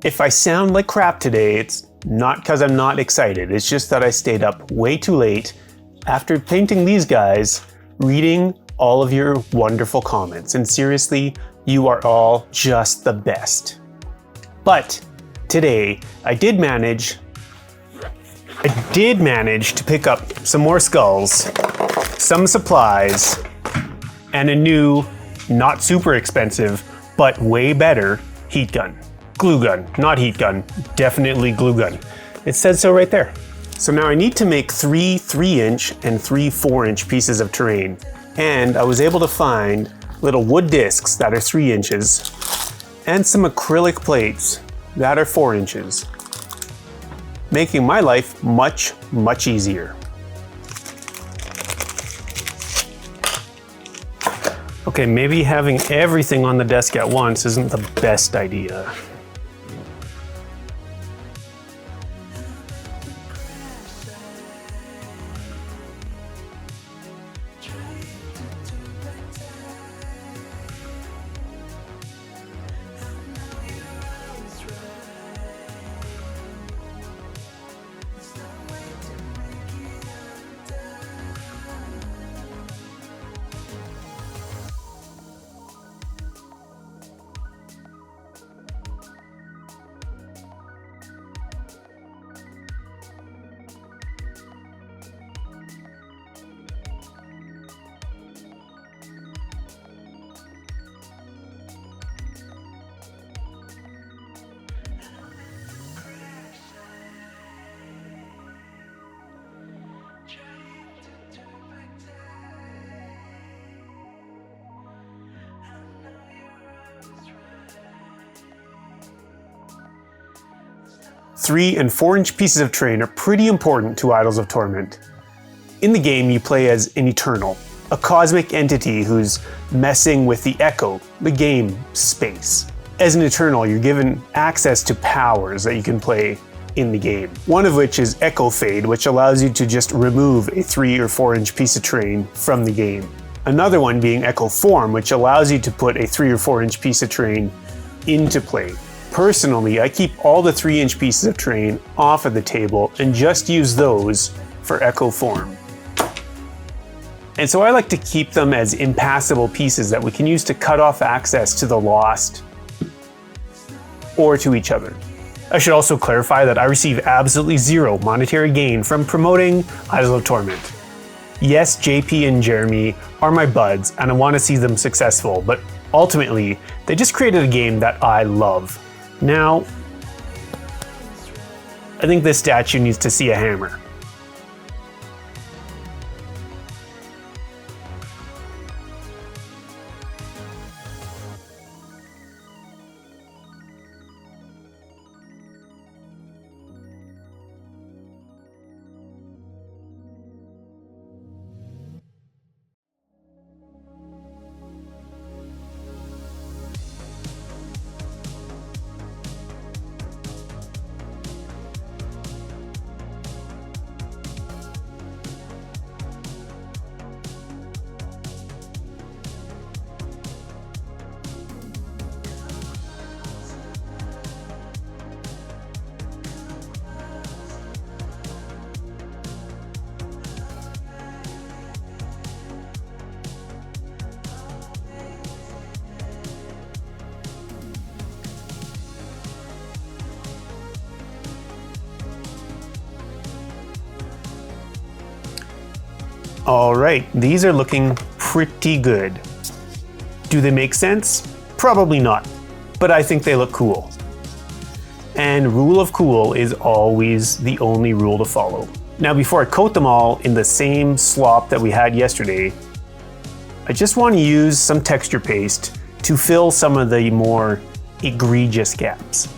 If I sound like crap today, it's not because I'm not excited. It's just that I stayed up way too late after painting these guys, reading all of your wonderful comments. And seriously, you are all just the best. But today, I did manage to pick up some more skulls, some supplies, and a new, not super expensive, but way better heat gun. Glue gun, not heat gun, definitely glue gun. It says so right there. So now I need to make 3 3-inch and 3 4-inch pieces of terrain. And I was able to find little wood discs that are 3 inches and some acrylic plates that are 4 inches, making my life much, much easier. Okay, maybe having everything on the desk at once isn't the best idea. Three and 4-inch pieces of terrain are pretty important to Idols of Torment. In the game, you play as an Eternal, a cosmic entity who's messing with the Echo, the game space. As an Eternal, you're given access to powers that you can play in the game. One of which is Echo Fade, which allows you to just remove a 3 or 4-inch piece of terrain from the game. Another one being Echo Form, which allows you to put a 3 or 4-inch piece of terrain into play. Personally, I keep all the 3-inch pieces of terrain off of the table and just use those for Echo Form. And so I like to keep them as impassable pieces that we can use to cut off access to the Lost or to each other. I should also clarify that I receive absolutely zero monetary gain from promoting Idols of Torment. Yes, JP and Jeremy are my buds and I want to see them successful, but ultimately, they just created a game that I love. Now, I think this statue needs to see a hammer. All right, these are looking pretty good. Do they make sense? Probably not, but I think they look cool. And rule of cool is always the only rule to follow. Now, before I coat them all in the same slop that we had yesterday, I just want to use some texture paste to fill some of the more egregious gaps.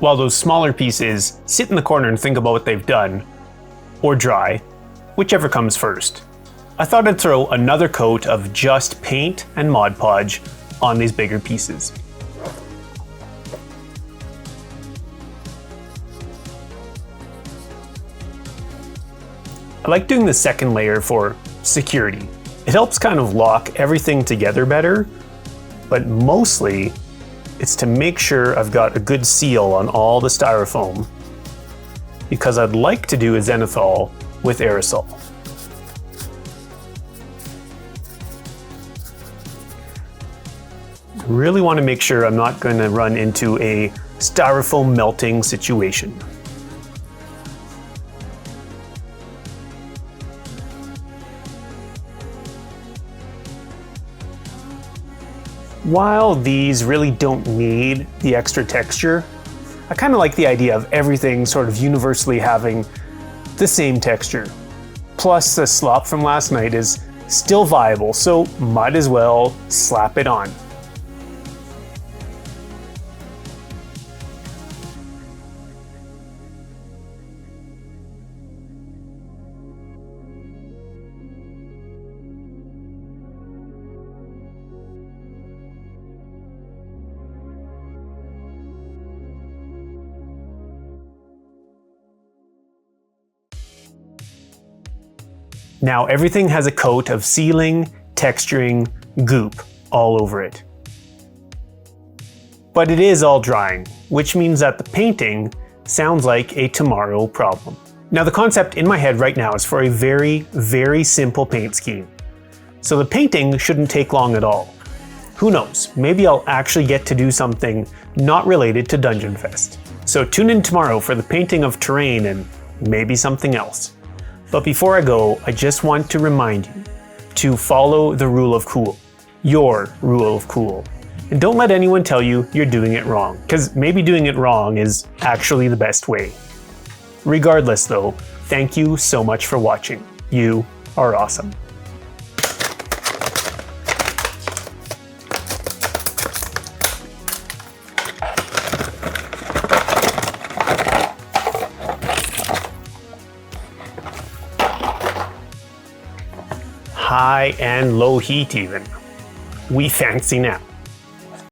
while those smaller pieces sit in the corner and think about what they've done, or dry, whichever comes first. I thought I'd throw another coat of just paint and Mod Podge on these bigger pieces. I like doing the second layer for security. It helps kind of lock everything together better, but mostly it's to make sure I've got a good seal on all the styrofoam, because I'd like to do a zenithal with aerosol. I really want to make sure I'm not going to run into a styrofoam melting situation. While these really don't need the extra texture, I kind of like the idea of everything sort of universally having the same texture. Plus, the slop from last night is still viable, so might as well slap it on. Now everything has a coat of sealing, texturing, goop all over it. But it is all drying, which means that the painting sounds like a tomorrow problem. Now the concept in my head right now is for a very, very simple paint scheme. So the painting shouldn't take long at all. Who knows, maybe I'll actually get to do something not related to Dungeon Fest. So tune in tomorrow for the painting of terrain and maybe something else. But before I go, I just want to remind you to follow the rule of cool, your rule of cool. And don't let anyone tell you you're doing it wrong, because maybe doing it wrong is actually the best way. Regardless though, thank you so much for watching. You are awesome. High and low heat even. We fancy now.